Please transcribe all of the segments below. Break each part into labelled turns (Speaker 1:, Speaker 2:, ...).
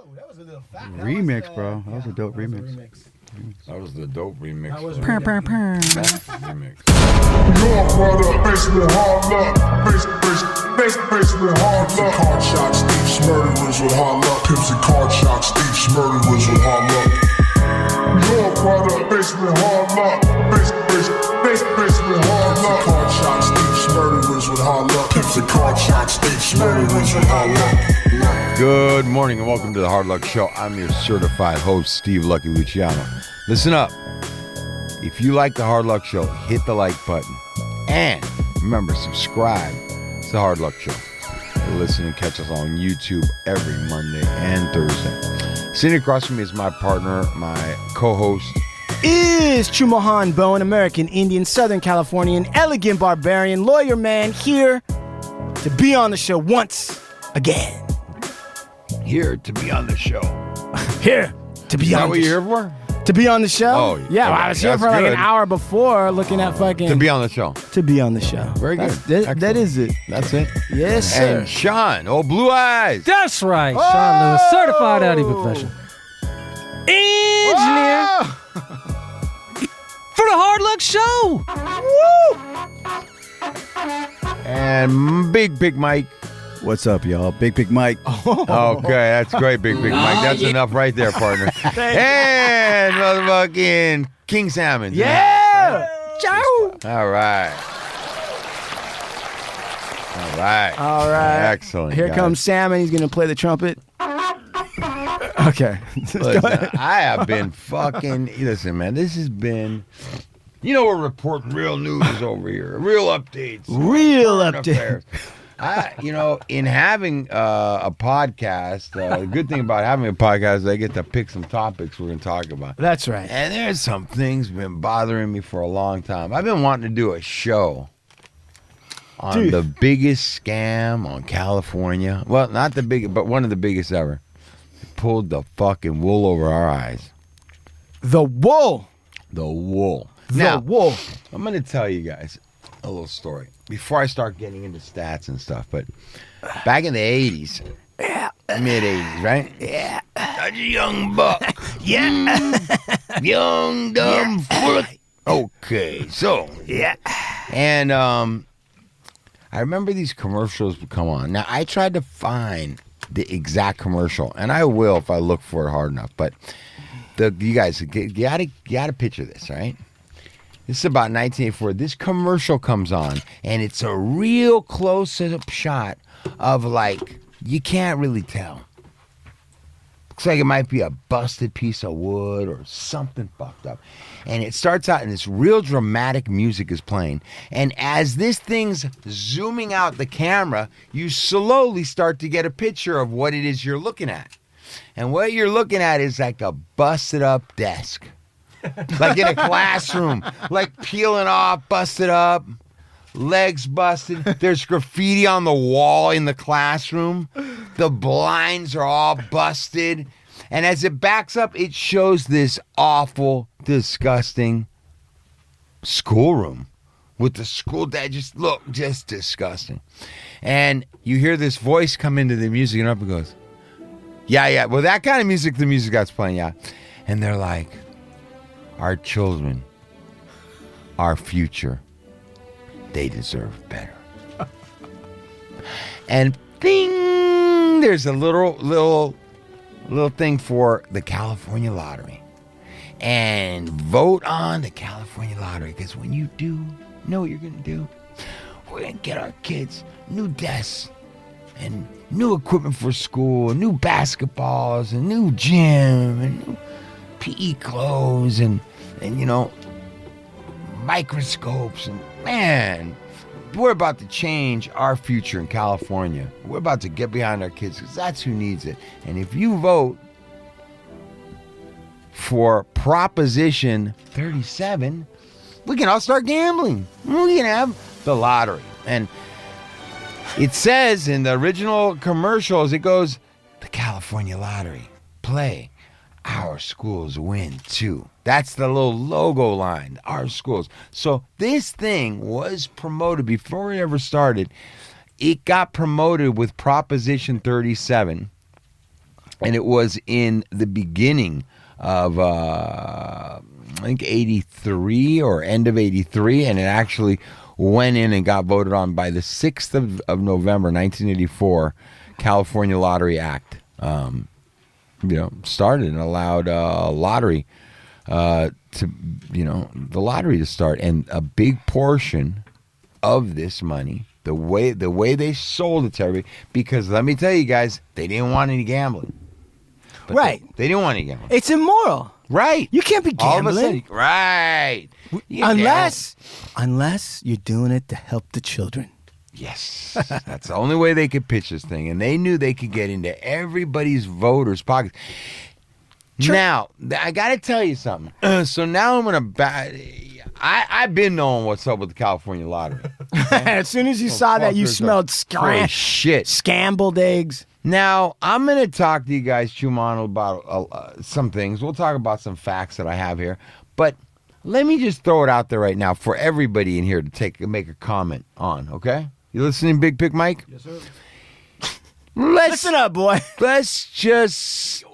Speaker 1: Whoa, that was a little fat.
Speaker 2: Remix, bro. That was a dope remix.
Speaker 3: That was the dope remix.
Speaker 1: That was
Speaker 3: remix.
Speaker 4: Your brother, basement hard luck. Basement hard luck. Card shots, thieves, murderers with hard luck. Pimps and card shots, thieves, murderers with hard luck. Your brother, basement hard luck. Basement hard luck. Card shots, thieves, murderers with hard luck. Pimps and card shots, thieves, murderers with hard luck.
Speaker 3: Good morning and welcome to the Hard Luck Show. I'm your certified host, Steve Lucky Luciano. Listen up. If you like the Hard Luck Show, hit the like button. And remember, subscribe to the Hard Luck Show. Listen and catch us on YouTube every Monday and Thursday. Sitting across from me is my partner, my co-host.
Speaker 1: Is Chumohan Bowen, American Indian, Southern Californian, elegant barbarian, lawyer man, here to be on the show once again.
Speaker 3: Here to be on the show.
Speaker 1: Here to be
Speaker 3: Is that
Speaker 1: on
Speaker 3: what
Speaker 1: the
Speaker 3: you're
Speaker 1: show.
Speaker 3: here for?
Speaker 1: To be on the show?
Speaker 3: Oh,
Speaker 1: yeah. Well,
Speaker 3: okay,
Speaker 1: I was here
Speaker 3: that's
Speaker 1: for like
Speaker 3: good.
Speaker 1: an hour before looking at fucking...
Speaker 3: To be on the show.
Speaker 1: To be on the show.
Speaker 3: Very good.
Speaker 1: That is it.
Speaker 3: That's it.
Speaker 1: Yes, sir.
Speaker 3: And Sean, Blue Eyes.
Speaker 5: That's right, Sean Lewis, certified audiobook professional. Engineer for the Hard Luck Show.
Speaker 3: And Big Mike.
Speaker 2: What's up, y'all? Big Mike.
Speaker 3: Okay, that's great, Big Mike. That's enough right there, partner. And motherfucking King Salmon.
Speaker 1: Yeah. Ciao.
Speaker 3: All right.
Speaker 1: All right.
Speaker 3: Excellent.
Speaker 1: Here
Speaker 3: guys.
Speaker 1: comes Sam, and he's going to play the trumpet. Okay.
Speaker 3: Listen, I have been listen, man, this has been, we're reporting real news over here, real updates. Current affairs. In having a podcast, the good thing about having a podcast is I get to pick some topics we're going to talk about.
Speaker 1: That's right.
Speaker 3: And there's some things been bothering me for a long time. I've been wanting to do a show on the biggest scam on California. Well, not the biggest, but one of the biggest ever. Pulled the fucking wool over our eyes.
Speaker 1: The wool.
Speaker 3: The wool.
Speaker 1: The wool.
Speaker 3: I'm going to tell you guys a little story before I start getting into stats and stuff. But back in the 80s, mid 80s, right?
Speaker 1: Yeah.
Speaker 3: Such a young buck.
Speaker 1: Yeah.
Speaker 3: Young, dumb, full of... Okay, so.
Speaker 1: Yeah.
Speaker 3: And I remember these commercials would come on. Now, I tried to find the exact commercial, and I will if I look for it hard enough. But you guys, you gotta picture this, right? This is about 1984. This commercial comes on, and it's a real close-up shot of, you can't really tell. Looks like it might be a busted piece of wood or something fucked up. And it starts out, and this real dramatic music is playing. And as this thing's zooming out the camera, you slowly start to get a picture of what it is you're looking at. And what you're looking at is like a busted up desk. Like in a classroom, like peeling off, busted up, legs busted. There's graffiti on the wall in the classroom. The blinds are all busted. And as it backs up, it shows this awful, disgusting schoolroom with the school that just disgusting. And you hear this voice come into the music and up and goes, yeah. Well, that kind of music, the music that's playing, yeah. And they're like, our children, our future, they deserve better. And ding, there's a little thing for the California lottery. And vote on the California lottery, because when you do, you know what you're going to do? We're going to get our kids new desks and new equipment for school, new basketballs and new gym and new PE clothes and microscopes. And man, we're about to change our future in California. We're about to get behind our kids because that's who needs it. And if you vote for Proposition 37, we can all start gambling. We can have the lottery. And it says in the original commercials, it goes, the California lottery, play. Our schools win too. That's the little logo line, our schools. So this thing was promoted before it ever started. It got promoted with Proposition 37 And it was in the beginning of, I think, 83 or end of 83. And it actually went in and got voted on by the 6th of November, 1984, California Lottery Act. Started and allowed lottery the lottery to start. And a big portion of this money, the way they sold it to everybody, because let me tell you guys, they didn't want any gambling. But
Speaker 1: Right.
Speaker 3: They didn't want any gambling.
Speaker 1: It's immoral.
Speaker 3: Right.
Speaker 1: You can't be
Speaker 3: All of a
Speaker 1: gambling.
Speaker 3: sudden, right. You
Speaker 1: Unless you're doing it to help the children.
Speaker 3: Yes. That's the only way they could pitch this thing. And they knew they could get into everybody's voters' pockets. Now, I got to tell you something. So now I'm going to... I've been knowing what's up with the California lottery.
Speaker 1: As soon as you saw that, you smelled
Speaker 3: shit.
Speaker 1: Scrambled eggs.
Speaker 3: Now, I'm going to talk to you guys, Chumano, about some things. We'll talk about some facts that I have here. But let me just throw it out there right now for everybody in here to make a comment on, okay? You listening, Big Pick Mike?
Speaker 1: Yes, sir.
Speaker 3: Listen
Speaker 1: up, boy.
Speaker 3: Let's just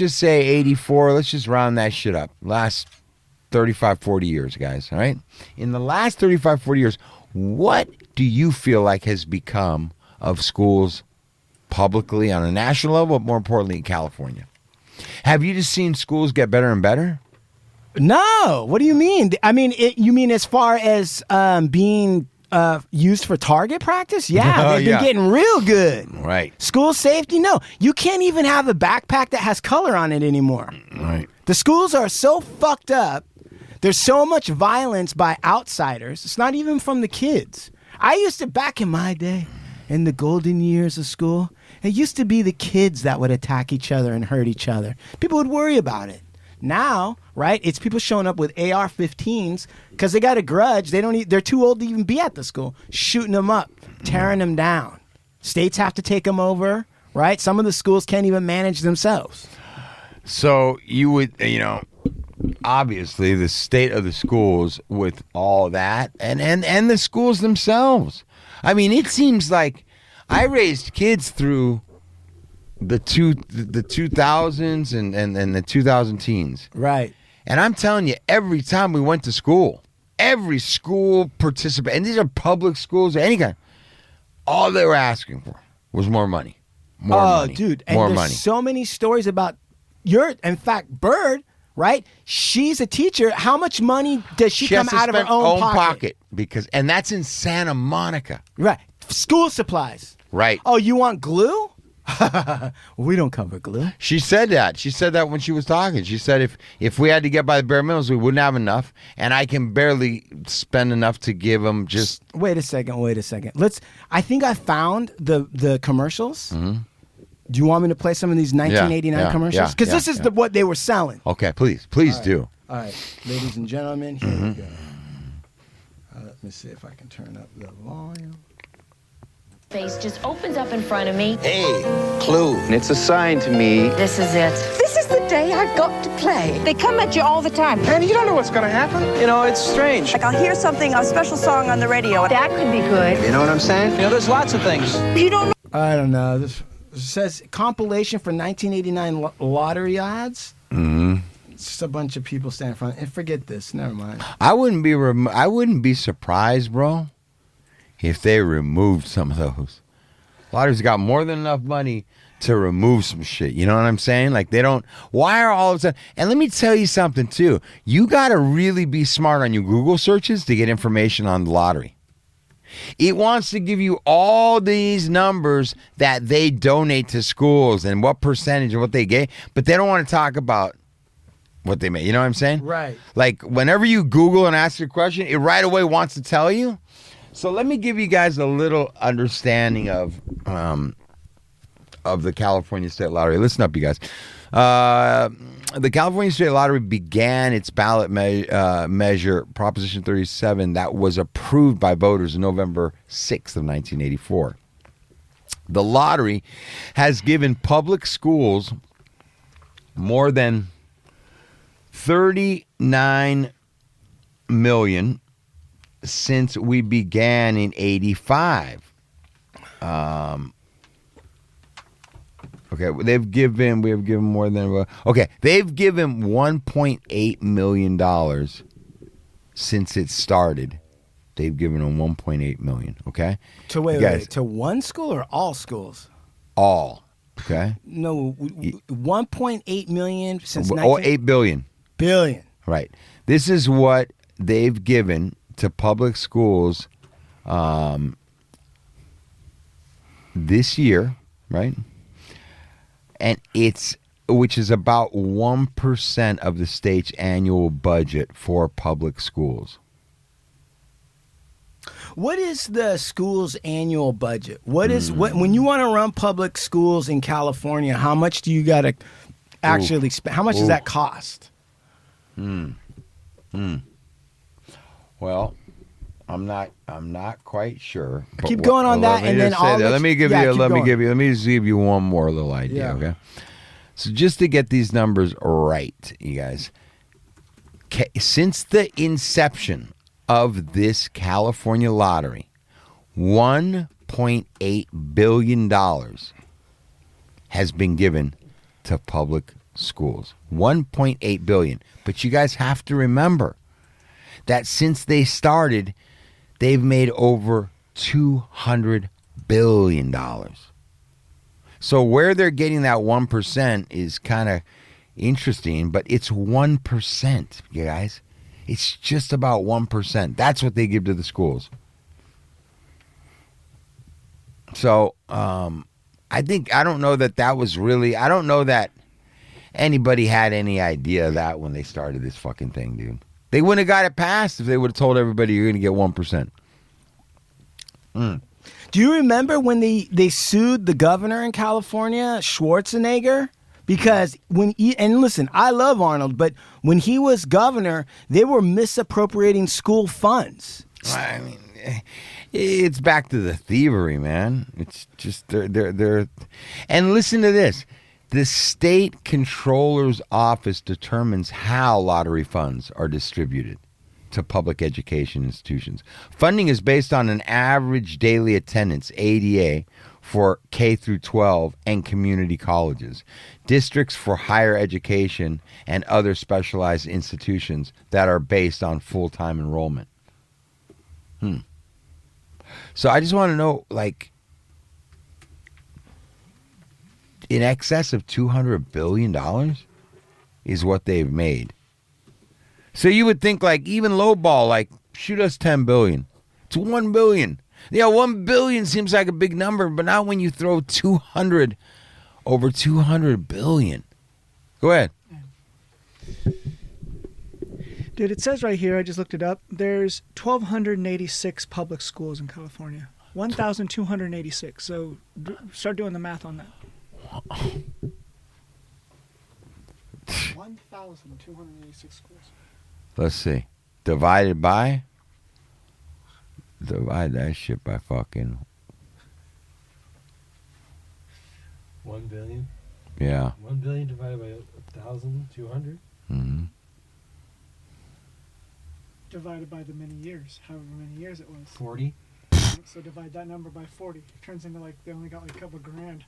Speaker 3: say 84. Let's just round that shit up. Last 35, 40 years, guys, all right? In the last 35, 40 years, what do you feel like has become of schools publicly on a national level, but more importantly in California? Have you just seen schools get better and better?
Speaker 1: No. What do you mean? I mean, you mean as far as being used for target practice? Yeah, they've been getting real good.
Speaker 3: Right.
Speaker 1: School safety? No. You can't even have a backpack that has color on it anymore.
Speaker 3: Right.
Speaker 1: The schools are so fucked up. There's so much violence by outsiders. It's not even from the kids. I used to, back in my day, in the golden years of school, it used to be the kids that would attack each other and hurt each other. People would worry about it. Now, right, it's people showing up with AR-15s because they got a grudge. They're too old to even be at the school. Shooting them up, tearing them down. States have to take them over, right? Some of the schools can't even manage themselves.
Speaker 3: So you would, obviously the state of the schools with all that and the schools themselves. I mean, it seems like I raised kids through the 2000s and the 2000 teens.
Speaker 1: Right.
Speaker 3: And I'm telling you, every time we went to school, every school participant, and these are public schools or any kind, all they were asking for was more money. More money.
Speaker 1: Dude. And
Speaker 3: more
Speaker 1: there's
Speaker 3: money.
Speaker 1: so many stories about in fact, Bird, right? She's a teacher. How much money does she come
Speaker 3: has to
Speaker 1: out of her
Speaker 3: spend
Speaker 1: own pocket?
Speaker 3: And that's in Santa Monica.
Speaker 1: Right. School supplies.
Speaker 3: Right.
Speaker 1: Oh, you want glue? We don't cover glue.
Speaker 3: She said that. She said that when she was talking. She said if we had to get by the bare minimums, we wouldn't have enough, and I can barely spend enough to give them just...
Speaker 1: Wait a second. I think I found the commercials. Mm-hmm. Do you want me to play some of these 1989 commercials? Because this is what they were selling.
Speaker 3: Okay, please do.
Speaker 1: All right, ladies and gentlemen, here we go. Let me see if I can turn up the volume.
Speaker 6: Face just opens up in front of me.
Speaker 7: Hey, clue. It's a sign to me.
Speaker 6: This is it.
Speaker 8: This is the day I've got to play. They come at you all the time.
Speaker 7: And you don't know what's going to happen. It's strange.
Speaker 8: Like I'll hear something, a special song on the radio.
Speaker 6: That could be good.
Speaker 7: You know what I'm saying?
Speaker 5: There's lots of things.
Speaker 8: You don't know.
Speaker 1: I don't know. This says compilation for 1989 lottery odds.
Speaker 3: Mm-hmm.
Speaker 1: It's just a bunch of people standing in front. And forget this. Never mind.
Speaker 3: I wouldn't be surprised, bro, if they removed some of those. Lottery's got more than enough money to remove some shit. You know what I'm saying? Like they don't. Why are all of a sudden? And let me tell you something too. You got to really be smart on your Google searches to get information on the lottery. It wants to give you all these numbers that they donate to schools and what percentage and what they get, but they don't want to talk about what they make. You know what I'm saying?
Speaker 1: Right.
Speaker 3: Like whenever you Google and ask a question, it right away wants to tell you. So let me give you guys a little understanding of the California State Lottery. Listen up, you guys. The California State Lottery began its ballot measure, Proposition 37, that was approved by voters on November 6th of 1984. The lottery has given public schools more than $39 million since we began in 85. Okay, we have given more than, okay, they've given $1.8 million since it started. They've given them $1.8 million, okay?
Speaker 1: To one school or all schools?
Speaker 3: All, okay?
Speaker 1: No, 1.8 million since
Speaker 3: 8 billion.
Speaker 1: Billion.
Speaker 3: Right. This is what they've given to public schools this year, right? And which is about 1% of the state's annual budget for public schools.
Speaker 1: What is the school's annual budget? When you want to run public schools in California, how much do you got to actually spend? How much does that cost?
Speaker 3: Well, I'm not quite sure.
Speaker 1: Keep going on that, and then
Speaker 3: let me just give you one more little idea, okay? So just to get these numbers right, you guys, since the inception of this California lottery, $1.8 billion has been given to public schools. $1.8 billion. But you guys have to remember that since they started, they've made over $200 billion. So where they're getting that 1% is kind of interesting, but it's 1%, you guys. It's just about 1%. That's what they give to the schools. So I don't know that anybody had any idea of that when they started this fucking thing, dude. They wouldn't have got it passed if they would have told everybody you're going to get 1%.
Speaker 1: Do you remember when they sued the governor in California, Schwarzenegger? Because and listen, I love Arnold, but when he was governor, they were misappropriating school funds.
Speaker 3: I mean, it's back to the thievery, man. It's just they're and listen to this. The state controller's office determines how lottery funds are distributed to public education institutions. Funding is based on an average daily attendance, ADA, for K through 12 and community colleges, districts for higher education, and other specialized institutions that are based on full-time enrollment. So I just want to know, like, in excess of $200 billion is what they've made. So you would think, like, even lowball, like, shoot us $10 billion. It's $1 billion. Yeah, $1 billion seems like a big number, but not when you throw over $200 billion. Go ahead.
Speaker 9: Dude, it says right here, I just looked it up, there's 1,286 public schools in California. 1,286. So start doing the math on that. 1,286 schools.
Speaker 3: Let's see. Divide that shit by fucking
Speaker 5: 1 billion?
Speaker 3: Yeah.
Speaker 5: 1 billion divided by 1,200?
Speaker 3: Mm-hmm.
Speaker 9: Divided by the many years, however many years it was.
Speaker 5: 40?
Speaker 9: So divide that number by 40. It turns into like they only got like a couple grand.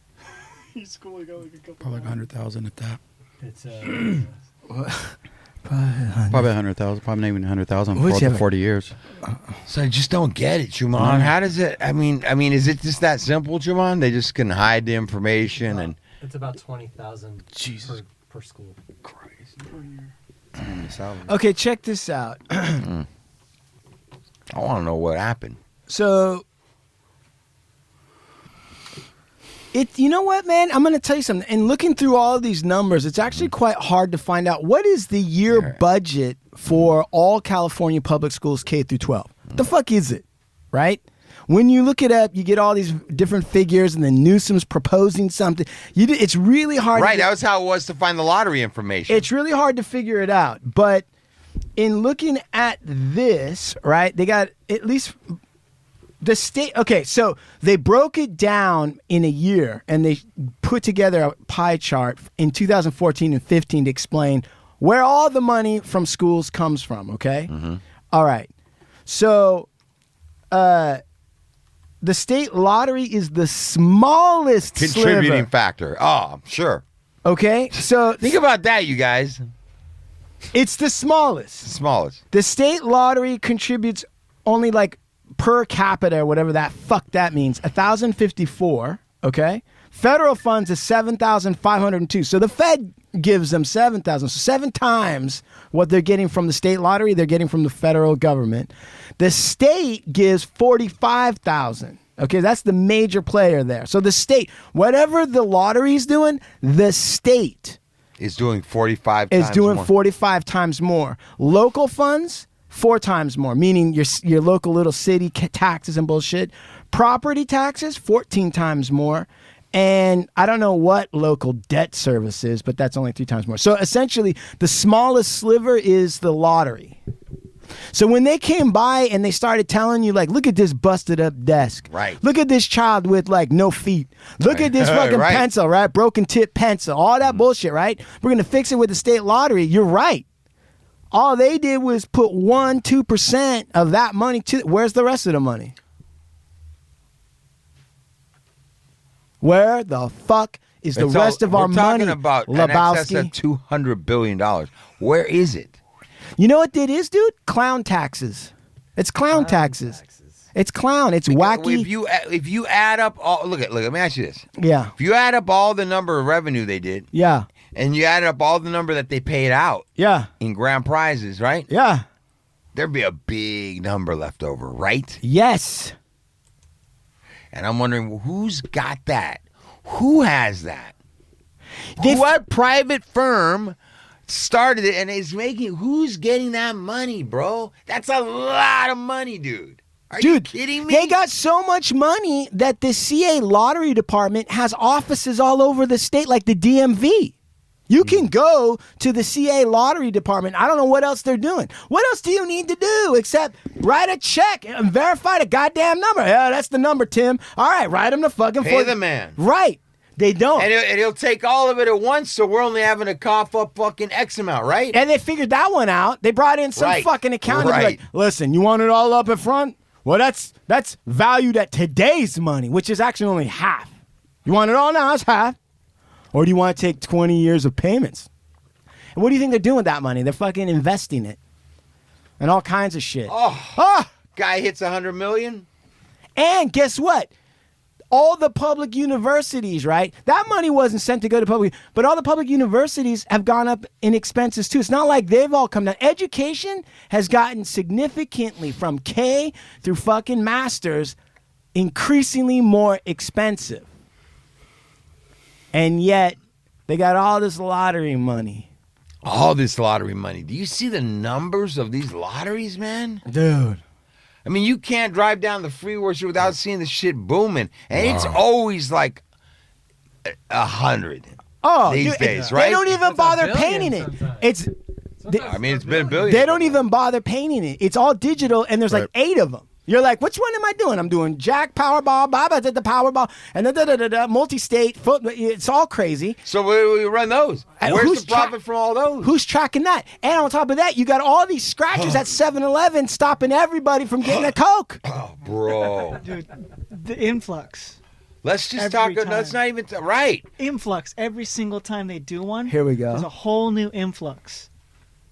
Speaker 9: Each school only got like a couple
Speaker 2: Probably like 100,000 at that.
Speaker 5: It's
Speaker 2: Probably 100,000. Probably not even 100,000 for 40 years.
Speaker 3: So I just don't get it, Juman. How does it? I mean, is it just that simple, Juman? They just can hide the information and.
Speaker 5: It's about 20,000 per school.
Speaker 2: Christ.
Speaker 9: per year.
Speaker 1: Okay, check this out.
Speaker 3: I want to know what happened.
Speaker 1: So, you know what, man? I'm going to tell you something. And looking through all of these numbers, it's actually quite hard to find out what is the year budget for all California public schools K through 12. The fuck is it, right? When you look it up, you get all these different figures, and then Newsom's proposing something. It's really hard.
Speaker 3: Right, that was how it was to find the lottery information.
Speaker 1: It's really hard to figure it out. But in looking at this, right, they got at least the state. Okay, so they broke it down in a year, and they put together a pie chart in 2014 and 15 to explain where all the money from schools comes from, okay? Mm-hmm. All right. So the state lottery is the smallest
Speaker 3: Contributing
Speaker 1: sliver.
Speaker 3: factor. Oh, sure.
Speaker 1: Okay, so
Speaker 3: Think about that, you guys.
Speaker 1: it's the smallest.
Speaker 3: Smallest.
Speaker 1: The state lottery contributes only like per capita, or whatever that means, 1,054. Okay, federal funds is 7,502. So the Fed gives them 7,000. So 7 times what they're getting from the state lottery, they're getting from the federal government. The state gives 45,000. Okay, that's the major player there. So the state, whatever the lottery's doing, the state
Speaker 3: Is doing 45
Speaker 1: is
Speaker 3: times
Speaker 1: doing
Speaker 3: more.
Speaker 1: 45 times more. Local funds, 4 times more, meaning your local little city taxes and bullshit. Property taxes, 14 times more. And I don't know what local debt service is, but that's only 3 times more. So essentially, the smallest sliver is the lottery. So when they came by and they started telling you, like, look at this busted up desk.
Speaker 3: Right.
Speaker 1: Look at this child with, like, no feet. Look at this fucking
Speaker 3: Right.
Speaker 1: pencil, right? Broken tip pencil. All that bullshit, right? We're going to fix it with the state lottery. You're right. All they did was put 1-2% of that money to. Where's the rest of the money? Where the fuck is the rest of our money,
Speaker 3: We're talking about an excess of
Speaker 1: Lebowski?
Speaker 3: $200 billion. Where is it?
Speaker 1: You know what that is, dude? Clown taxes. It's clown taxes. It's clown. It's wacky.
Speaker 3: If you add up all, look. Let me ask you this:
Speaker 1: Yeah.
Speaker 3: if you add up all the number of revenue they did,
Speaker 1: Yeah.
Speaker 3: and you add up all the number that they paid out
Speaker 1: Yeah.
Speaker 3: in grand prizes, right?
Speaker 1: Yeah.
Speaker 3: There'd be a big number left over, right?
Speaker 1: Yes.
Speaker 3: And I'm wondering, well, who's got that? Who has that?
Speaker 1: They-
Speaker 3: What private firm started it and is making? Who's getting that money, bro? That's a lot of money, dude. Are you kidding me?
Speaker 1: They got so much money that the CA lottery department has offices all over the state, like the DMV. You can go to the CA lottery department. I don't know what else they're doing. What else do you need to do except write a check and verify the goddamn number? Yeah, that's the number, Tim. All right, write him the fucking
Speaker 3: Pay the man.
Speaker 1: Right. They don't.
Speaker 3: And he'll take all of it at once, so we're only having to cough up fucking X amount, right?
Speaker 1: And they figured that one out. They brought in some
Speaker 3: Right.
Speaker 1: fucking accountant.
Speaker 3: Right.
Speaker 1: Like, listen, you want it all up in front? Well, that's valued at today's money, which is actually only half. You want it all now? It's half. Or do you want to take 20 years of payments? And what do you think they're doing with that money? They're fucking investing it. And all kinds of shit.
Speaker 3: Guy hits 100 million.
Speaker 1: And guess what? All the public universities, right? That money wasn't sent to go to public, but all the public universities have gone up in expenses too. It's not like they've all come down. Education has gotten significantly from K through fucking masters increasingly more expensive. And yet they got all this lottery money.
Speaker 3: All this lottery money. Do you see the numbers of these lotteries, man?
Speaker 1: Dude.
Speaker 3: I mean, you can't drive down the freeway without seeing the shit booming. And it's always like 100 these
Speaker 1: dude,
Speaker 3: days,
Speaker 1: they
Speaker 3: right?
Speaker 1: don't even
Speaker 5: That's a
Speaker 1: bother
Speaker 5: billion
Speaker 1: painting it.
Speaker 5: sometimes.
Speaker 1: It's
Speaker 3: I mean, it's been a billion.
Speaker 1: they don't even bother painting it. It's all digital, and there's like 8 of them. You're like, which one am I doing? I'm doing Jack Powerball, Baba did the Powerball, and then multi-state. It's all crazy.
Speaker 3: So we run those.
Speaker 1: And
Speaker 3: Where's
Speaker 1: who's
Speaker 3: the profit from all those?
Speaker 1: Who's tracking that? And on top of that, you got all these scratchers at 7-Eleven stopping everybody from getting a Coke.
Speaker 3: Oh, bro.
Speaker 9: Dude, the influx.
Speaker 3: Let's just
Speaker 9: Every
Speaker 3: talk. Let's
Speaker 9: time.
Speaker 3: not even. Right.
Speaker 9: Influx. Every single time they do one,
Speaker 1: Here we go.
Speaker 9: there's a whole new influx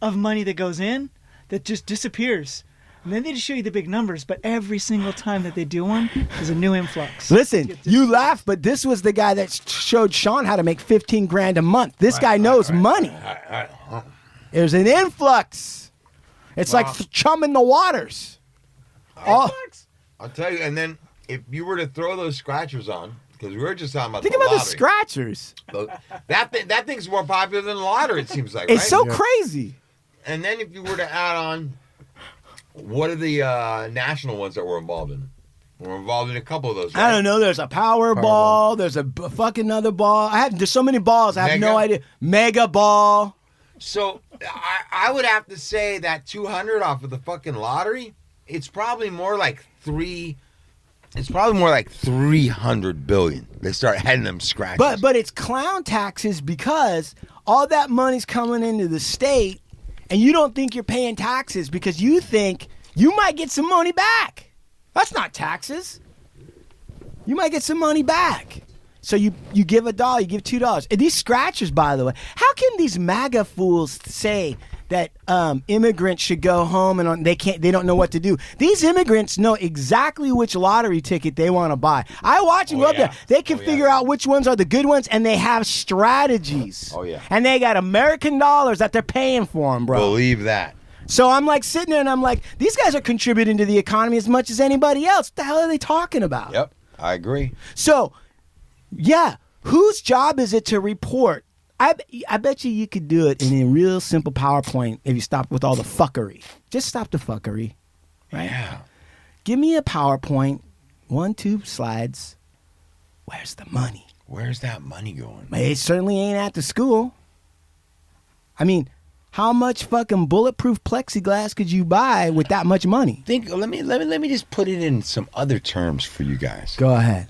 Speaker 9: of money that goes in that just disappears. And then they just show you the big numbers, but every single time that they do one, there's a new influx.
Speaker 1: Listen, you laugh, but this was the guy that showed Sean how to make 15 grand a month. This guy knows money. There's an influx. It's like chumming the waters.
Speaker 3: I'll tell you. And then if you were to throw those scratchers on, because we were just talking about
Speaker 1: Think
Speaker 3: the
Speaker 1: about the
Speaker 3: lottery.
Speaker 1: scratchers.
Speaker 3: That thing's more popular than the lottery. It seems like.
Speaker 1: It's
Speaker 3: right?
Speaker 1: so crazy.
Speaker 3: And then if you were to add on, what are the national ones that we're involved in? We're involved in a couple of those. Right?
Speaker 1: I don't know. There's a Powerball. There's a fucking other ball. There's so many balls. I have
Speaker 3: Mega?
Speaker 1: no idea. Mega ball.
Speaker 3: So I would have to say that 200 off of the fucking lottery, it's probably more like 300 billion. They start heading them scratches.
Speaker 1: But it's clown taxes because all that money's coming into the state, and you don't think you're paying taxes because you think you might get some money back. That's not taxes. You might get some money back. So you give $1, you give $2. And these scratchers, by the way, how can these MAGA fools say that immigrants should go home and they don't know what to do? These immigrants know exactly which lottery ticket they want to buy. I watch them go up there. They can figure out which ones are the good ones, and they have strategies.
Speaker 3: Oh, yeah.
Speaker 1: And they got American dollars that they're paying for them, bro.
Speaker 3: Believe that.
Speaker 1: So I'm like sitting there and I'm like, these guys are contributing to the economy as much as anybody else. What the hell are they talking about?
Speaker 3: Yep, I agree.
Speaker 1: So, yeah, whose job is it to report? I bet you could do it in a real simple PowerPoint if you stop with all the fuckery. Just stop the fuckery, right?
Speaker 3: Yeah.
Speaker 1: Give me a PowerPoint, 1-2 slides. Where's the money?
Speaker 3: Where's that money going?
Speaker 1: It certainly ain't at the school. I mean, how much fucking bulletproof plexiglass could you buy with that much money?
Speaker 3: Let me just put it in some other terms for you guys.
Speaker 1: Go ahead.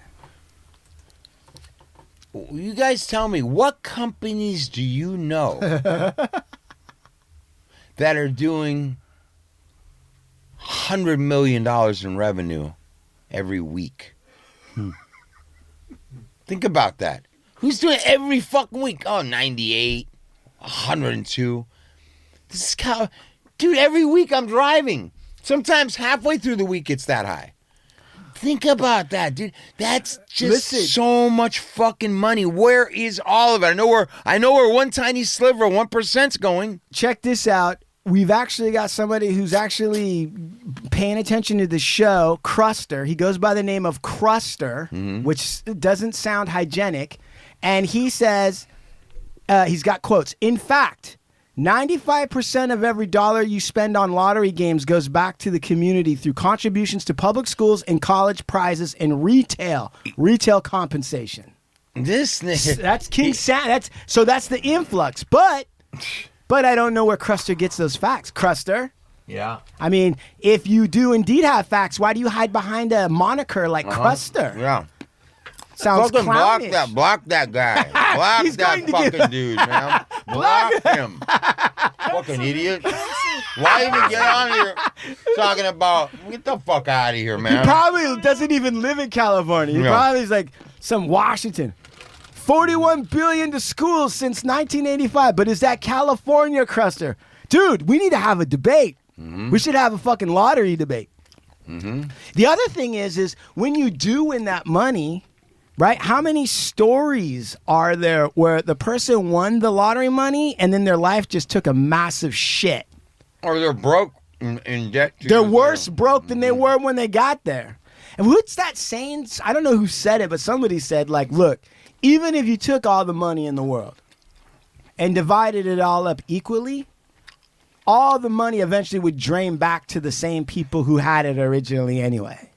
Speaker 3: You guys tell me, what companies do you know that are doing $100 million in revenue every week? Think about that. Who's doing it every fucking week? Oh, 98, 102. This is dude, every week I'm driving. Sometimes halfway through the week it's that high. Think about that, dude. That's just so much fucking money. Where is all of it? I know where one tiny sliver, 1%'s going.
Speaker 1: Check this out. We've actually got somebody who's actually paying attention to the show, Cruster. He goes by the name of Cruster, which doesn't sound hygienic. And he says, he's got quotes. In fact, 95% of every dollar you spend on lottery games goes back to the community through contributions to public schools and college prizes and retail compensation. That's King Sam. That's the influx. But I don't know where Cruster gets those facts. Cruster?
Speaker 3: Yeah.
Speaker 1: I mean, if you do indeed have facts, why do you hide behind a moniker like Cruster?
Speaker 3: Yeah.
Speaker 1: Sounds
Speaker 3: fucking
Speaker 1: clownish.
Speaker 3: block that guy. Block
Speaker 1: He's
Speaker 3: that fucking dude, man. Block him. Fucking idiot. Why even get on here talking about, get the fuck out of here, man.
Speaker 1: He probably doesn't even live in California. He probably is like some Washington. $41 billion to schools since 1985. But is that California, Cruster? Dude, we need to have a debate. We should have a fucking lottery debate. The other thing is when you do win that money, right? How many stories are there where the person won the lottery money and then their life just took a massive shit?
Speaker 3: Or they're broke in debt.
Speaker 1: They're worse broke than they were when they got there. And what's that saying? I don't know who said it, but somebody said, like, look, even if you took all the money in the world and divided it all up equally, all the money eventually would drain back to the same people who had it originally anyway.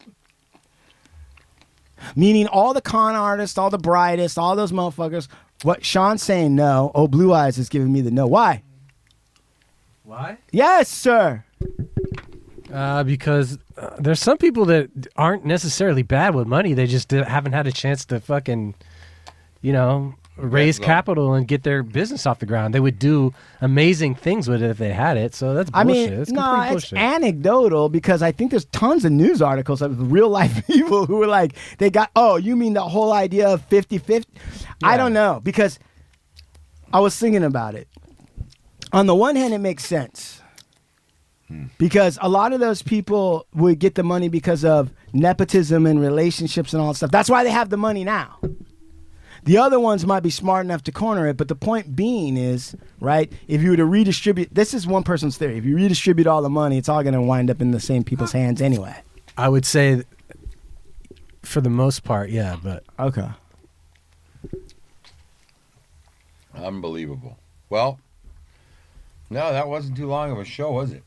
Speaker 1: Meaning all the con artists, all the brightest, all those motherfuckers. What Sean's saying no. Oh, Blue Eyes is giving me the no. Why?
Speaker 5: Why?
Speaker 1: Yes, sir.
Speaker 5: Because there's some people that aren't necessarily bad with money. They just haven't had a chance to fucking, raise capital and get their business off the ground. They would do amazing things with it if they had it. So that's bullshit. It's complete bullshit.
Speaker 1: It's anecdotal because I think there's tons of news articles of real life people who were like, they got, oh, you mean the whole idea of 50-50? Yeah. I don't know, because I was thinking about it. On the one hand, it makes sense. Because a lot of those people would get the money because of nepotism and relationships and all that stuff. That's why they have the money now. The other ones might be smart enough to corner it, but the point being is, right, if you were to redistribute, this is one person's theory, if you redistribute all the money, it's all going to wind up in the same people's hands anyway.
Speaker 5: I would say for the most part, yeah, but...
Speaker 1: Okay.
Speaker 3: Unbelievable. Well, no, that wasn't too long of a show, was it?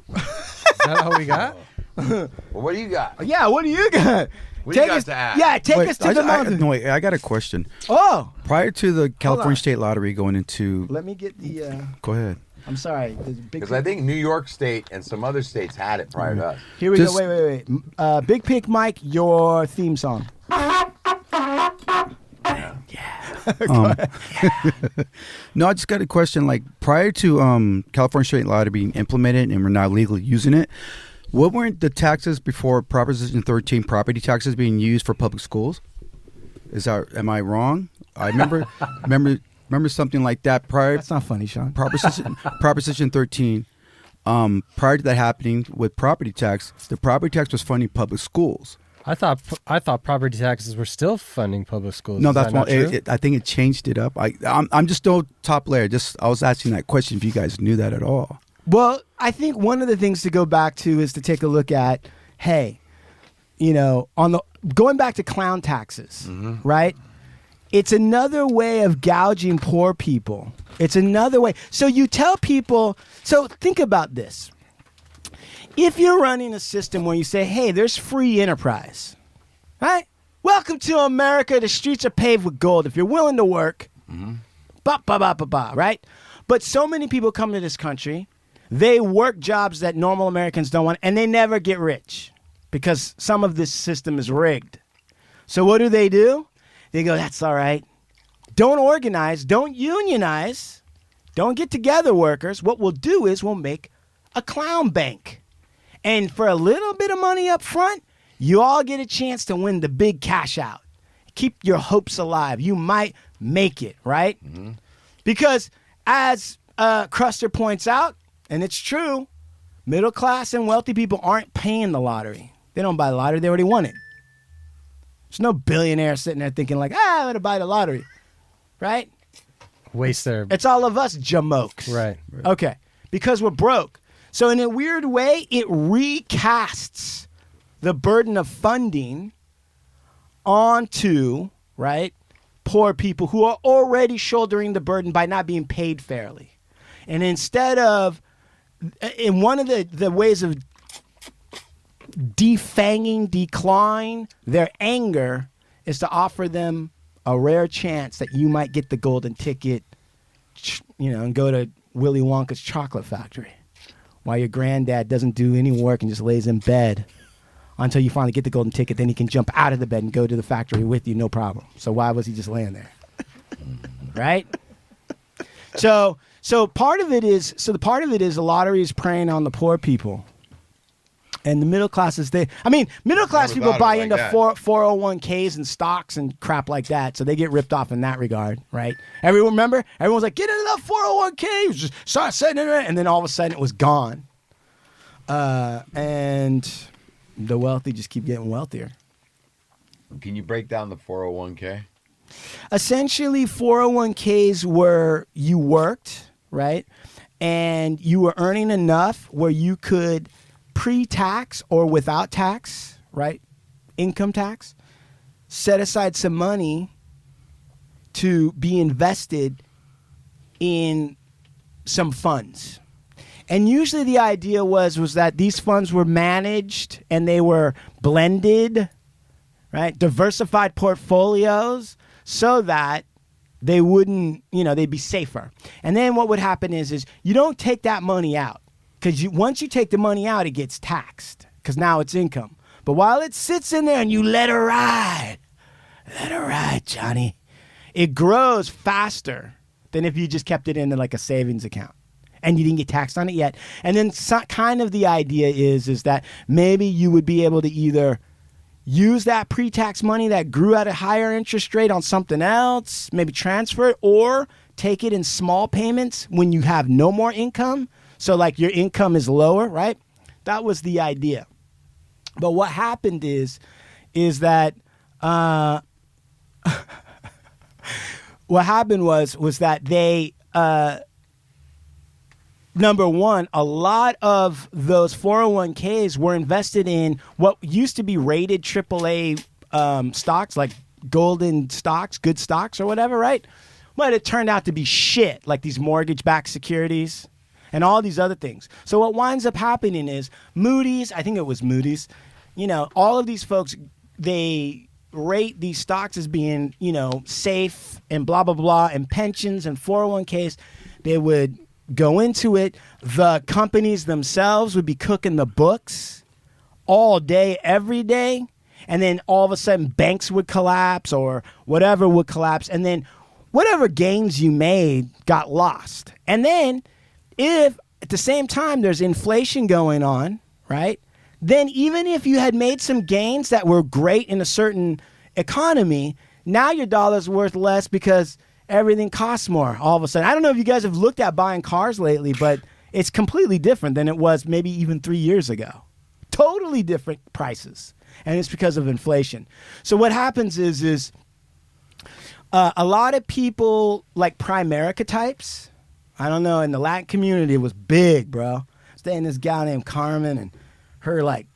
Speaker 5: Is that all we got?
Speaker 3: Well, what do you got?
Speaker 1: Yeah, what do you got?
Speaker 3: What do you got to add?
Speaker 1: Yeah, take us to the mountain.
Speaker 2: Wait, I got a question.
Speaker 1: Oh!
Speaker 2: Prior to the California State Lottery going into...
Speaker 1: Let me get the...
Speaker 2: Go ahead.
Speaker 1: I'm sorry.
Speaker 3: Because I think New York State and some other states had it prior to us.
Speaker 1: Here we go. Wait. Big Pink Mike, your theme song.
Speaker 2: No, I just got a question. Like, prior to California State Lottery being implemented and we're now legally using it, What weren't the taxes before Proposition 13 property taxes being used for public schools? Am I wrong? I remember something like that prior.
Speaker 1: That's not funny, Sean.
Speaker 2: Proposition 13. Prior to that happening with property tax, the property tax was funding public schools.
Speaker 5: I thought property taxes were still funding public schools.
Speaker 2: No,
Speaker 5: Is
Speaker 2: that's
Speaker 5: that not
Speaker 2: wrong.
Speaker 5: true?
Speaker 2: I think it changed it up. I'm just still top layer. I was asking that question if you guys knew that at all.
Speaker 1: Well, I think one of the things to go back to is to take a look at, hey, going back to clown taxes, right? It's another way of gouging poor people. It's another way. So you tell people, so think about this. If you're running a system where you say, hey, there's free enterprise, right? Welcome to America. The streets are paved with gold. If you're willing to work, right? But so many people come to this country. They work jobs that normal Americans don't want, and they never get rich because some of this system is rigged. So what do? They go, that's all right. Don't organize. Don't unionize. Don't get together, workers. What we'll do is we'll make a clown bank. And for a little bit of money up front, you all get a chance to win the big cash out. Keep your hopes alive. You might make it, right? Because as Cruster points out, and it's true, middle class and wealthy people aren't paying the lottery. They don't buy the lottery. They already won it. There's no billionaire sitting there thinking like, I'm going to buy the lottery, right?
Speaker 5: Waste their...
Speaker 1: It's all of us jamokes.
Speaker 5: Right.
Speaker 1: Okay. Because we're broke. So in a weird way, it recasts the burden of funding onto, right, poor people who are already shouldering the burden by not being paid fairly. And instead of, in one of the ways of decline their anger is to offer them a rare chance that you might get the golden ticket, and go to Willy Wonka's chocolate factory while your granddad doesn't do any work and just lays in bed until you finally get the golden ticket. Then he can jump out of the bed and go to the factory with you, no problem. So why was he just laying there? Right? So part of it is the lottery is preying on the poor people. And the middle class middle class people buy into 401ks and stocks and crap like that. So they get ripped off in that regard, right? Everyone's like, get into that 401k. Just start setting it in. And then all of a sudden it was gone. And the wealthy just keep getting wealthier.
Speaker 3: Can you break down the 401k?
Speaker 1: Essentially, 401ks were you worked, right? And you were earning enough where you could pre-tax or without tax, right? Income tax, set aside some money to be invested in some funds. And usually the idea was that these funds were managed and they were blended, right? Diversified portfolios so that they wouldn't, they'd be safer. And then what would happen is you don't take that money out. Because once you take the money out, it gets taxed because now it's income. But while it sits in there and you let her ride, Johnny, it grows faster than if you just kept it in like a savings account and you didn't get taxed on it yet. And then kind of the idea is that maybe you would be able to either use that pre-tax money that grew at a higher interest rate on something else, maybe transfer it, or take it in small payments when you have no more income. So like your income is lower, right? That was the idea. But what happened is that what happened was that they number one, a lot of those 401ks were invested in what used to be rated AAA stocks, like golden stocks, good stocks or whatever, right? But it turned out to be shit, like these mortgage-backed securities and all these other things. So what winds up happening is Moody's, I think it was Moody's, all of these folks, they rate these stocks as being, safe and blah, blah, blah, and pensions and 401ks. They would go into it. The companies themselves would be cooking the books all day, every day. And then all of a sudden banks would collapse or whatever would collapse. And then whatever gains you made got lost. And then if at the same time there's inflation going on, right? then even if you had made some gains that were great in a certain economy, now your dollar's worth less because everything costs more all of a sudden. I don't know if you guys have looked at buying cars lately, but it's completely different than it was maybe even 3 years ago. Totally different prices. And it's because of inflation. So what happens is a lot of people like Primerica types. I don't know, in the Latin community, it was big, bro. Staying this gal named Carmen, and her like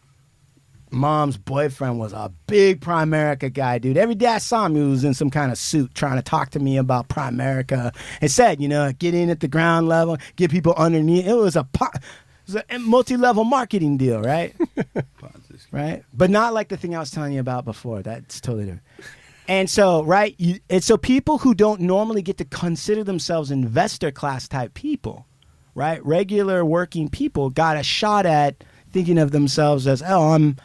Speaker 1: mom's boyfriend was a big Primerica guy, dude. Every day I saw him, he was in some kind of suit trying to talk to me about Primerica. It said, get in at the ground level, get people underneath. It was a multi-level marketing deal, right? Right? But not like the thing I was telling you about before. That's totally different. And so, right, and so people who don't normally get to consider themselves investor class type people, right, regular working people got a shot at thinking of themselves as, I'm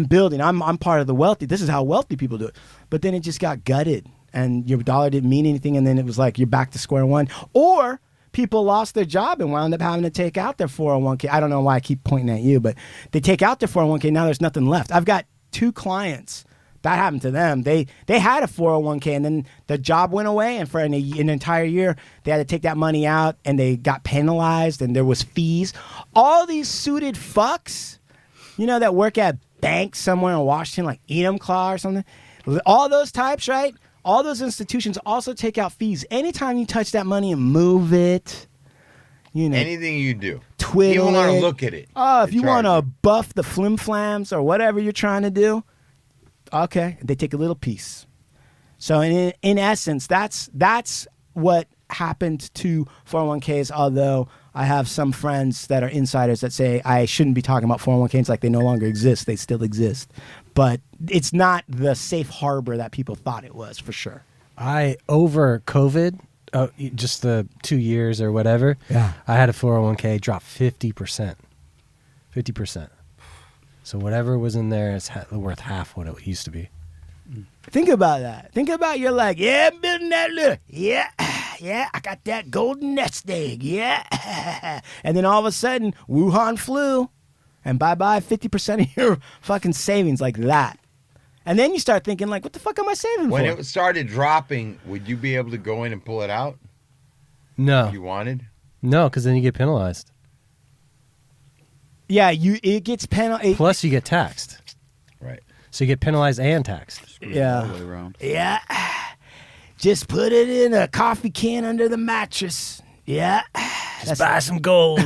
Speaker 1: building, I'm part of the wealthy. This is how wealthy people do it. But then it just got gutted, and your dollar didn't mean anything, and then it was like you're back to square one. Or people lost their job and wound up having to take out their 401k. I don't know why I keep pointing at you, but they take out their 401k, now there's nothing left. I've got 2 clients. That happened to them. They had a 401k, and then the job went away, and for an entire year, they had to take that money out, and they got penalized, and there was fees. All these suited fucks, that work at banks somewhere in Washington, like Enumclaw or something, all those types, right? All those institutions also take out fees. Anytime you touch that money and move it,
Speaker 3: anything you do.
Speaker 1: Twiddle
Speaker 3: you want to
Speaker 1: it.
Speaker 3: look at it.
Speaker 1: Oh, if you want to buff the flim-flams or whatever you're trying to do, okay, they take a little piece. So in essence, that's what happened to 401ks, although I have some friends that are insiders that say I shouldn't be talking about 401ks like they no longer exist. They still exist. But it's not the safe harbor that people thought it was, for sure.
Speaker 5: Over COVID, just the 2 years or whatever, I had a 401k drop 50%. 50%. So whatever was in there is worth half what it used to be.
Speaker 1: Think about that. Think about you're like, yeah, I'm building that little, yeah, I got that golden nest egg, yeah. And then all of a sudden, Wuhan flu, and bye-bye 50% of your fucking savings like that. And then you start thinking like, what the fuck am I saving for?
Speaker 3: When it started dropping, would you be able to go in and pull it out?
Speaker 5: No.
Speaker 3: If you wanted?
Speaker 5: No, because then you get penalized.
Speaker 1: Yeah, it gets penalized.
Speaker 5: Plus you get taxed.
Speaker 3: Right.
Speaker 5: So you get penalized and taxed.
Speaker 1: Yeah.
Speaker 2: All the way around.
Speaker 1: Yeah. Just put it in a coffee can under the mattress. Yeah.
Speaker 5: Just buy some gold.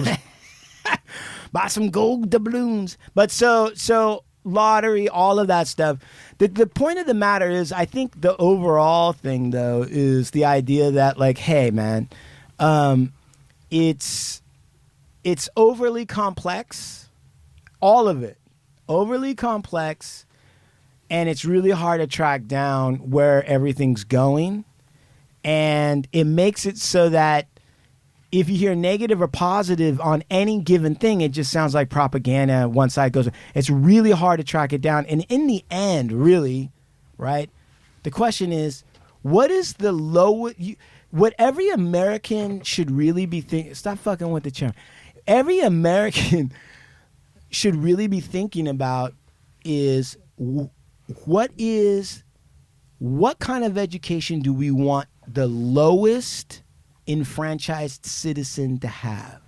Speaker 1: Buy some gold doubloons. But so lottery, all of that stuff. The point of the matter is, I think the overall thing, though, is the idea that, like, hey, man, it's overly complex. All of it. Overly complex. And it's really hard to track down where everything's going. And it makes it so that if you hear negative or positive on any given thing, it just sounds like propaganda. One side goes, it's really hard to track it down. And in the end, really, right, the question is, what is the what every American should really be thinking, stop fucking with the chair. Every American should really be thinking about is what kind of education do we want the lowest enfranchised citizen to have?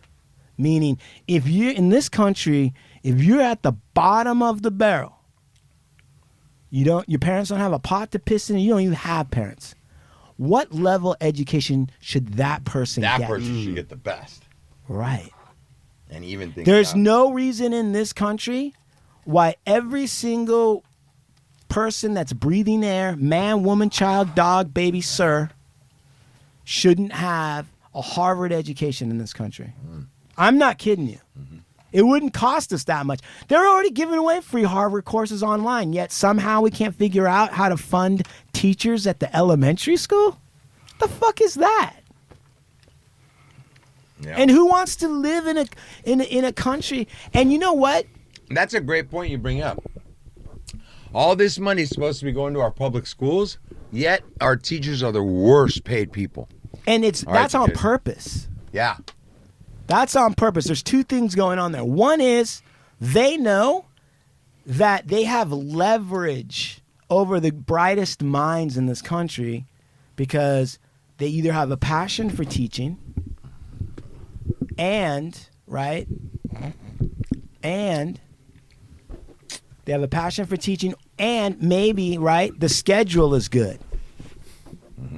Speaker 1: Meaning, if you're in this country, if you're at the bottom of the barrel, your parents don't have a pot to piss in, you don't even have parents. What level education should that person get?
Speaker 3: That person should get the best.
Speaker 1: Right.
Speaker 3: And even think
Speaker 1: there's no reason in this country why every single person that's breathing air, man, woman, child, dog, baby, sir, shouldn't have a Harvard education in this country. I'm not kidding you. It wouldn't cost us that much. They're already giving away free Harvard courses online, yet somehow we can't figure out how to fund teachers at the elementary school? The fuck is that? Yeah. And who wants to live in a country? And you know what?
Speaker 3: That's a great point you bring up. All this money is supposed to be going to our public schools, yet our teachers are the worst paid people.
Speaker 1: And that's on purpose.
Speaker 3: Yeah.
Speaker 1: That's on purpose. There's two things going on there. One is they know that they have leverage over the brightest minds in this country because they either have a passion for teaching and they have a passion for teaching and maybe, right, the schedule is good.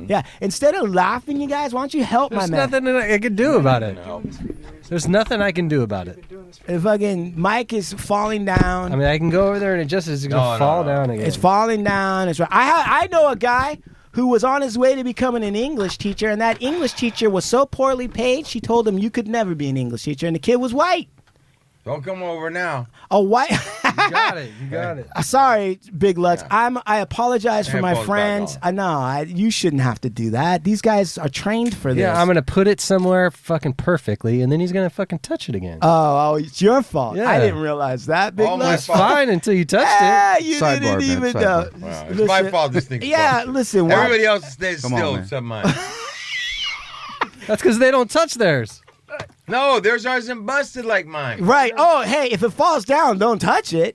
Speaker 1: Yeah, instead of laughing, you guys, why don't you help
Speaker 5: There's
Speaker 1: my man?
Speaker 5: nothing I can do about it. There's nothing I can do about it.
Speaker 1: If fucking Mike is falling down.
Speaker 5: I mean, I can go over there and it just is going to fall down again.
Speaker 1: It's falling down. It's right. I know a guy who was on his way to becoming an English teacher, and that English teacher was so poorly paid, she told him you could never be an English teacher, and the kid was white.
Speaker 3: Don't come over now.
Speaker 1: A white.
Speaker 5: You got it.
Speaker 1: Sorry, Big Lux.
Speaker 3: Yeah.
Speaker 1: I apologize for my
Speaker 3: Headphones back
Speaker 1: friends.
Speaker 3: on.
Speaker 1: I know. You shouldn't have to do that. These guys are trained for this.
Speaker 5: Yeah, I'm going to put it somewhere fucking perfectly, and then he's going to fucking touch it again.
Speaker 1: Oh, it's your fault.
Speaker 5: Yeah.
Speaker 1: I didn't realize that, Big
Speaker 3: All my
Speaker 1: Lux.
Speaker 3: fault.
Speaker 5: Fine until you touched
Speaker 1: Yeah,
Speaker 5: it.
Speaker 1: you
Speaker 2: Sidebar,
Speaker 1: didn't
Speaker 2: man,
Speaker 1: even know.
Speaker 2: sidebar.
Speaker 3: Wow, it's my fault this thing's
Speaker 1: Yeah,
Speaker 3: busted.
Speaker 1: listen. why-
Speaker 3: Everybody else stays
Speaker 2: Come on,
Speaker 3: still
Speaker 2: man.
Speaker 3: except mine.
Speaker 5: That's because they don't touch theirs.
Speaker 3: No, theirs aren't busted like mine.
Speaker 1: Right. Oh, hey, if it falls down, don't touch it.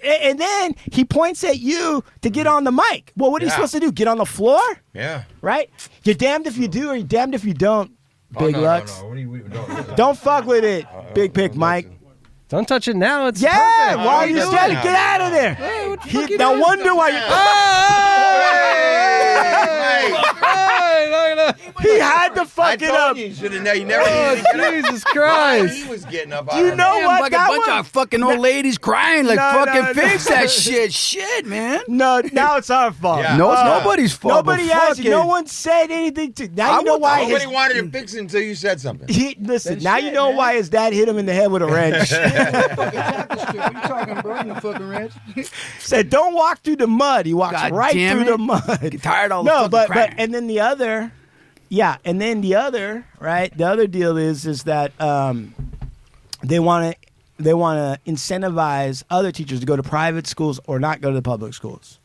Speaker 1: And then he points at you to get on the mic. Well, what are you
Speaker 3: Yeah.
Speaker 1: supposed to do? Get on the floor?
Speaker 3: Yeah.
Speaker 1: Right? You're damned if you do or you're damned if you don't, Big
Speaker 3: no,
Speaker 1: Lux.
Speaker 3: No. What do you,
Speaker 1: Don't fuck with it, Big Pick Mike.
Speaker 5: Don't touch it now. It's
Speaker 1: Yeah,
Speaker 5: perfect.
Speaker 1: why are you
Speaker 3: Oh,
Speaker 1: scared?
Speaker 3: yeah.
Speaker 1: Get out of there.
Speaker 5: Hey, what the fuck you
Speaker 1: No
Speaker 5: doing?
Speaker 1: wonder why you... He had to
Speaker 3: I
Speaker 1: fuck it
Speaker 3: told
Speaker 1: up.
Speaker 3: you should have never. You never
Speaker 5: Oh,
Speaker 3: needed to get up.
Speaker 5: Jesus Christ.
Speaker 3: He was getting up.
Speaker 1: You know what?
Speaker 2: Like
Speaker 1: That
Speaker 2: a bunch
Speaker 1: one-
Speaker 2: of fucking old ladies crying, like,
Speaker 1: No,
Speaker 2: fucking
Speaker 1: no,
Speaker 2: fix
Speaker 1: no.
Speaker 2: that shit. Shit, man.
Speaker 1: No, now it's our fault.
Speaker 3: Yeah.
Speaker 2: No, it's nobody's fault.
Speaker 1: Nobody
Speaker 2: but
Speaker 1: asked you.
Speaker 2: fucking-
Speaker 1: No one said anything to... Now you know why his...
Speaker 3: Nobody wanted to fix it until you said something.
Speaker 1: Listen, now you know why his dad hit him in the head with a wrench.
Speaker 2: What you talking, bro? You fucking ranch?
Speaker 1: Said, don't walk through the mud. He walks
Speaker 2: God
Speaker 1: right
Speaker 2: damn
Speaker 1: through
Speaker 2: it.
Speaker 1: the mud.
Speaker 2: Get tired of all the
Speaker 1: No,
Speaker 2: fucking
Speaker 1: but
Speaker 2: crying.
Speaker 1: and then the other, yeah, and then the other, right? The other deal is that they want to incentivize other teachers to go to private schools or not go to the public schools.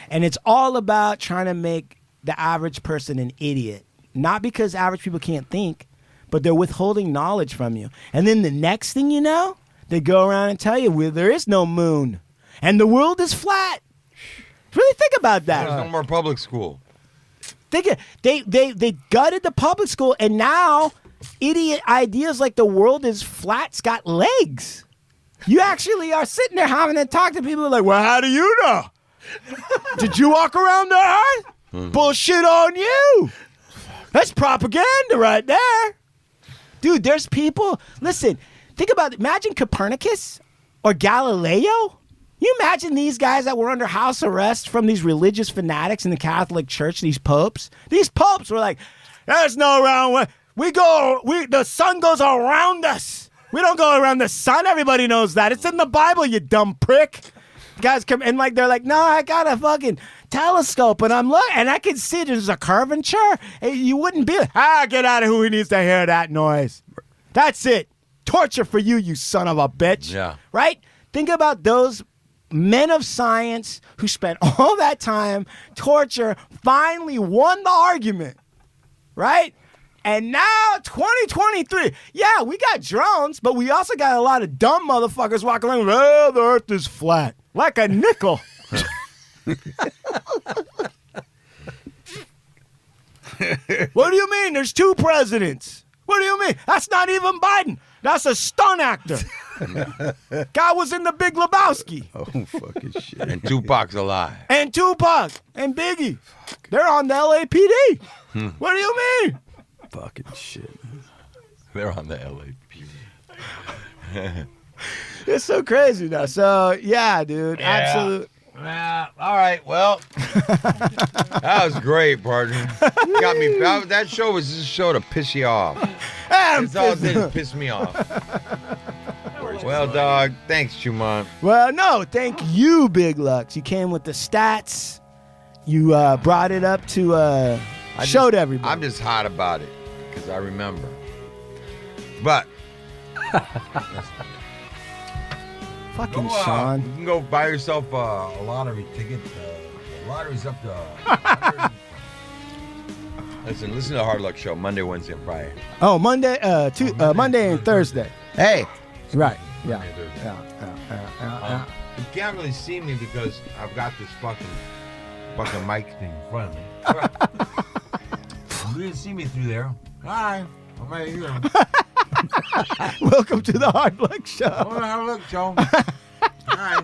Speaker 1: And it's all about trying to make the average person an idiot. Not because average people can't think, but they're withholding knowledge from you. And then the next thing you know, they go around and tell you, well, there is no moon and the world is flat. Really think about that.
Speaker 3: There's no more public school.
Speaker 1: Think it. They gutted the public school, and now idiot ideas like the world is flat's got legs. You actually are sitting there having to talk to people like, well, how do you know? Did you walk around the earth? Bullshit on you. That's propaganda right there. Dude, there's people. Listen, think about it. Imagine Copernicus or Galileo. You imagine these guys that were under house arrest from these religious fanatics in the Catholic Church, these popes? These popes were like, there's no round way. The sun goes around us. We don't go around the sun. Everybody knows that. It's in the Bible, you dumb prick. Guys come and they're like, no, I got a fucking telescope and I'm looking and I can see there's a curvature. And you wouldn't be like, get out of here. Who needs to hear that noise? That's it. Torture for you, you son of a bitch.
Speaker 3: Yeah.
Speaker 1: Right? Think about those men of science who spent all that time, torture, finally won the argument, right? And now 2023, yeah, we got drones, but we also got a lot of dumb motherfuckers walking around, well, the earth is flat, like a nickel. What do you mean? There's two presidents. What do you mean? That's not even Biden. That's a stunt actor. Guy was in the Big Lebowski.
Speaker 2: Oh, fucking shit.
Speaker 3: And Tupac's alive.
Speaker 1: And Tupac and Biggie. They're on the LAPD. What do you mean?
Speaker 2: Fucking shit.
Speaker 3: They're on the LAPD.
Speaker 1: It's so crazy now. So, yeah, dude.
Speaker 3: Yeah.
Speaker 1: Absolute.
Speaker 3: Yeah. All right. Well, that was great, partner. Got me. That show was just a show to piss you off. That's all it did is piss me off. Well, dog. Thanks, Chumon.
Speaker 1: Well, no, thank you, Big Lux. You came with the stats. You brought it up to showed everybody.
Speaker 3: I'm just hot about it because I remember. But
Speaker 1: fucking
Speaker 3: go,
Speaker 1: Sean.
Speaker 3: you can go buy yourself a lottery ticket. The lottery's up to. Listen to the Hard Luck Show Monday, Wednesday, and Friday.
Speaker 1: Oh, Monday, Monday and Thursday.
Speaker 3: Hey,
Speaker 1: Right. Yeah.
Speaker 10: Thursday.
Speaker 1: Yeah.
Speaker 10: You can't really see me because I've got this fucking mic thing in front of me. You didn't see me through there. Hi, I'm right here.
Speaker 1: Welcome to the Hard Luck Show.
Speaker 10: Oh, how look, Joe. Hi.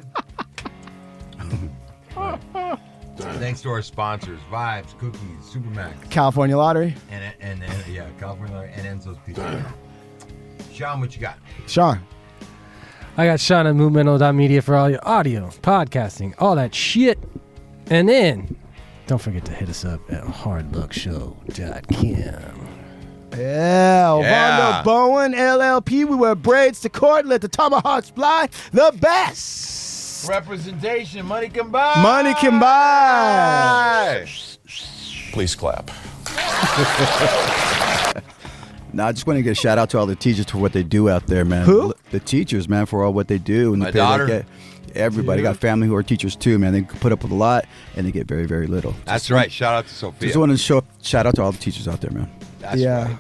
Speaker 10: Thanks to our sponsors, Vibes, Cookies, Supermax,
Speaker 1: California Lottery.
Speaker 10: and yeah, California and Enzo's Pizza. Sean, what you got?
Speaker 1: Sean.
Speaker 5: I got Sean at Movemento.media for all your audio, podcasting, all that shit. And then, don't forget to hit us up at hardluckshow.com.
Speaker 1: Yeah, Ovando Bowen, LLP. We wear braids to court. Let the tomahawks fly. The best.
Speaker 10: Representation. Money can buy.
Speaker 1: Money can buy.
Speaker 11: Please clap.
Speaker 2: No, I just want to get a shout out to all the teachers for what they do out there, man.
Speaker 1: Who?
Speaker 2: The teachers, man, for all what they do. And
Speaker 3: My
Speaker 2: the pay they
Speaker 3: daughter.
Speaker 2: get. Everybody got family who are teachers too, man. They put up with a lot and they get very, very little.
Speaker 3: That's right. Shout out to Sophia.
Speaker 2: Just wanted to shout out to all the teachers out there, man.
Speaker 3: That's right.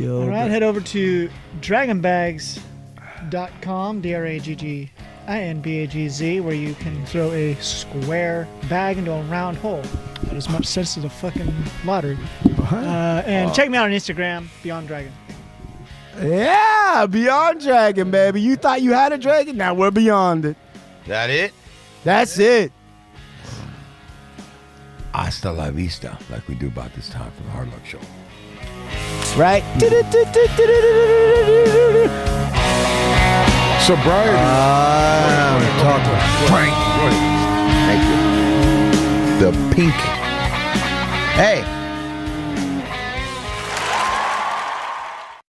Speaker 9: All right, head over to dragonbags.com, DRAGGINBAGZ, where you can throw a square bag into a round hole. Not as much sense as a fucking lottery. And check me out on Instagram, Beyond Dragon.
Speaker 1: Yeah, Beyond Dragon, baby. You thought you had a dragon? Now we're beyond it.
Speaker 3: That it?
Speaker 1: That's it.
Speaker 3: Hasta la vista, like we do about this time for the Hard Luck Show.
Speaker 1: Right?
Speaker 11: Sobriety.
Speaker 3: Thank you. The pink. Hey.